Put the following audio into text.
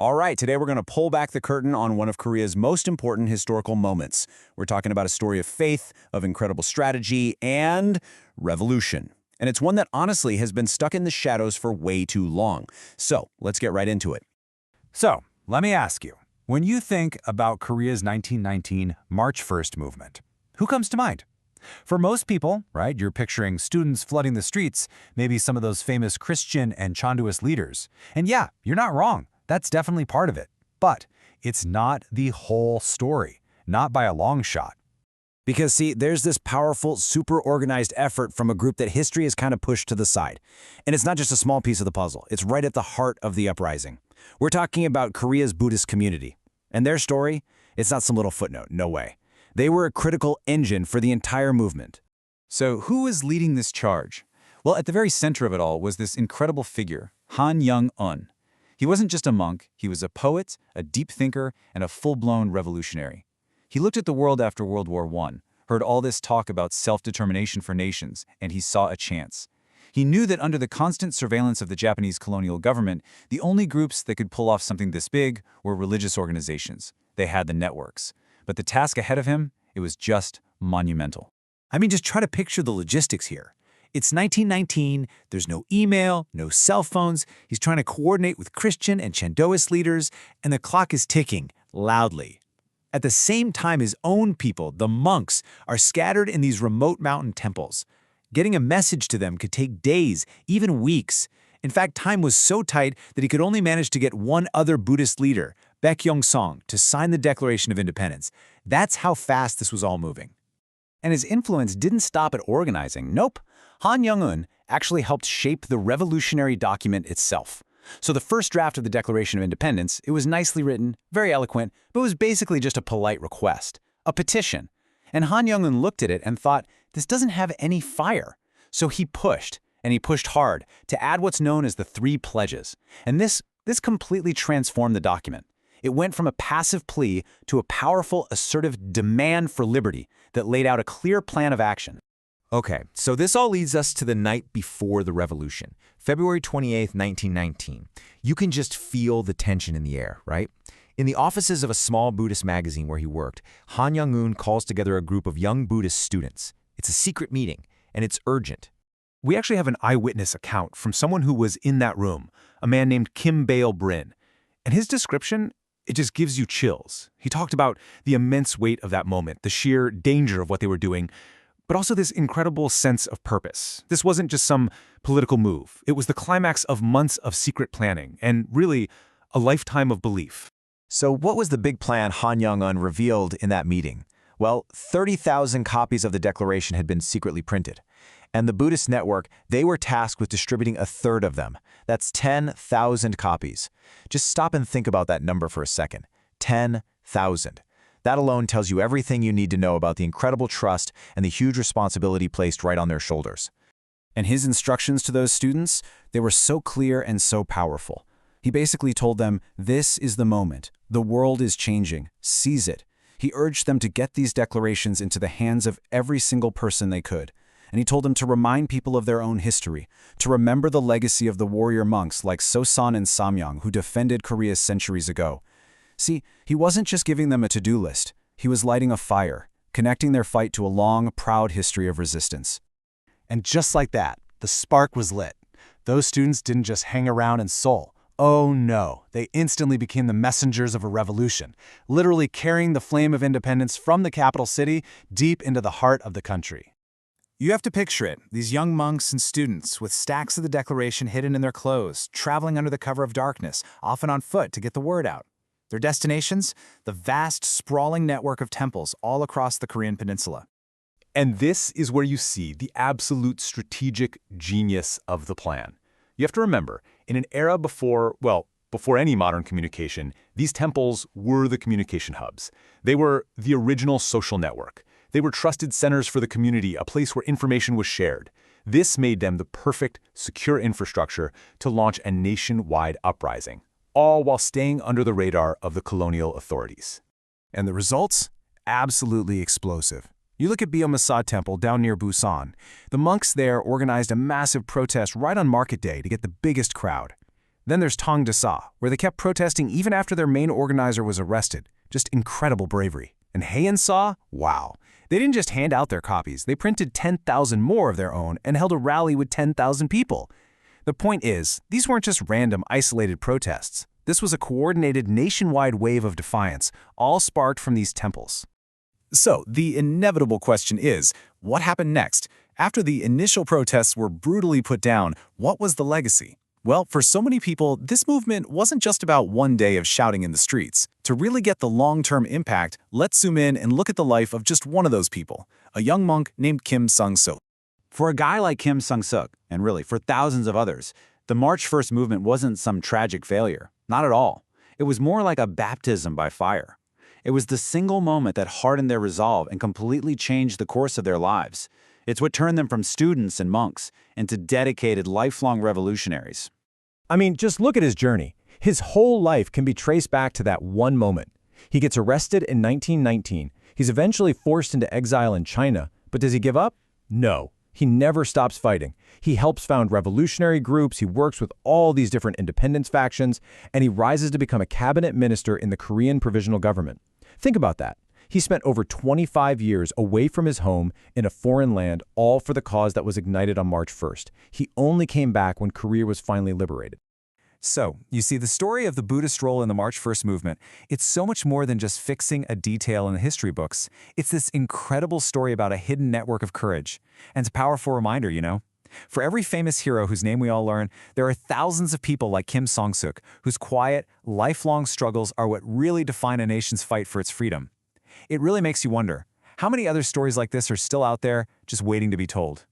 All right, today we're going to pull back the curtain on one of Korea's most important historical moments. We're talking about a story of faith, of incredible strategy, and revolution. And it's one that honestly has been stuck in the shadows for way too long. So let's get right into it. So, let me ask you, when you think about Korea's 1919 March 1st movement, who comes to mind? For most people, right, you're picturing students flooding the streets, maybe some of those famous Christian and Chandoist leaders. And yeah, you're not wrong. That's definitely part of it. But it's not the whole story, not by a long shot. Because see, there's this powerful, super organized effort from a group that history has kind of pushed to the side. And it's not just a small piece of the puzzle. It's right at the heart of the uprising. We're talking about Korea's Buddhist community. And their story, it's not some little footnote, no way. They were a critical engine for the entire movement. So who is leading this charge? Well, at the very center of it all was this incredible figure, Han Yong-un. He wasn't just a monk, he was a poet, a deep thinker, and a full-blown revolutionary. He looked at the world after World War I, heard all this talk about self-determination for nations, and he saw a chance. He knew that under the constant surveillance of the Japanese colonial government, the only groups that could pull off something this big were religious organizations. They had the networks. But the task ahead of him, it was just monumental. I mean, just try to picture the logistics here. It's 1919, there's no email, no cell phones, he's trying to coordinate with Christian and Chandoist leaders, and the clock is ticking loudly. At the same time, his own people, the monks, are scattered in these remote mountain temples. Getting a message to them could take days, even weeks. In fact, time was so tight that he could only manage to get one other Buddhist leader, Baek Yong-seong, to sign the Declaration of Independence. That's how fast this was all moving. And his influence didn't stop at organizing. Nope. Han Yong-un actually helped shape the revolutionary document itself. So the first draft of the Declaration of Independence, it was nicely written, very eloquent, but was basically just a polite request, a petition. And Han Yong-un looked at it and thought, this doesn't have any fire. So he pushed, and he pushed hard, to add what's known as the 3 pledges. And this completely transformed the document. It went from a passive plea to a powerful, assertive demand for liberty that laid out a clear plan of action. Okay, so this all leads us to the night before the revolution, February 28, 1919. You can just feel the tension in the air, right? In the offices of a small Buddhist magazine where he worked, Han Yong-un calls together a group of young Buddhist students. It's a secret meeting, and it's urgent. We actually have an eyewitness account from someone who was in that room, a man named Kim Bael-Brin. And his description, it just gives you chills. He talked about the immense weight of that moment, the sheer danger of what they were doing, but also this incredible sense of purpose. This wasn't just some political move. It was the climax of months of secret planning and really a lifetime of belief. So what was the big plan Han Yong-un revealed in that meeting? Well, 30,000 copies of the Declaration had been secretly printed. And the Buddhist network, they were tasked with distributing a third of them. That's 10,000 copies. Just stop and think about that number for a second. 10,000. That alone tells you everything you need to know about the incredible trust and the huge responsibility placed right on their shoulders. And his instructions to those students, they were so clear and so powerful. He basically told them, this is the moment. The world is changing. Seize it. He urged them to get these declarations into the hands of every single person they could. And he told them to remind people of their own history, to remember the legacy of the warrior monks like Sosan and Samyang who defended Korea centuries ago. See, he wasn't just giving them a to-do list. He was lighting a fire, connecting their fight to a long, proud history of resistance. And just like that, the spark was lit. Those students didn't just hang around in Seoul. Oh no, they instantly became the messengers of a revolution, literally carrying the flame of independence from the capital city deep into the heart of the country. You have to picture it, these young monks and students with stacks of the Declaration hidden in their clothes, traveling under the cover of darkness, often on foot to get the word out. Their destinations? The vast, sprawling network of temples all across the Korean peninsula. And this is where you see the absolute strategic genius of the plan. You have to remember, in an era before any modern communication, these temples were the communication hubs. They were the original social network. They were trusted centers for the community, a place where information was shared. This made them the perfect, secure infrastructure to launch a nationwide uprising, all while staying under the radar of the colonial authorities. And the results? Absolutely explosive. You look at Beomeosa Temple down near Busan. The monks there organized a massive protest right on market day to get the biggest crowd. Then there's Tongdasa, where they kept protesting even after their main organizer was arrested. Just incredible bravery. And Haeinsa, wow. They didn't just hand out their copies, they printed 10,000 more of their own and held a rally with 10,000 people. The point is, these weren't just random, isolated protests. This was a coordinated nationwide wave of defiance, all sparked from these temples. So, the inevitable question is, what happened next? After the initial protests were brutally put down, what was the legacy? Well, for so many people, this movement wasn't just about one day of shouting in the streets. To really get the long-term impact, let's zoom in and look at the life of just one of those people, a young monk named Kim Sung-suk. For a guy like Kim Sung-suk, and really for thousands of others, the March 1st movement wasn't some tragic failure. Not at all. It was more like a baptism by fire. It was the single moment that hardened their resolve and completely changed the course of their lives. It's what turned them from students and monks into dedicated, lifelong revolutionaries. I mean, just look at his journey. His whole life can be traced back to that one moment. He gets arrested in 1919. He's eventually forced into exile in China. But does he give up? No. He never stops fighting. He helps found revolutionary groups, he works with all these different independence factions, and he rises to become a cabinet minister in the Korean Provisional Government. Think about that. He spent over 25 years away from his home in a foreign land, all for the cause that was ignited on March 1st. He only came back when Korea was finally liberated. So, you see, the story of the Buddhist role in the March 1st movement, it's so much more than just fixing a detail in the history books. It's this incredible story about a hidden network of courage. And it's a powerful reminder, you know? For every famous hero whose name we all learn, there are thousands of people like Kim Sung-suk, whose quiet, lifelong struggles are what really define a nation's fight for its freedom. It really makes you wonder, how many other stories like this are still out there, just waiting to be told?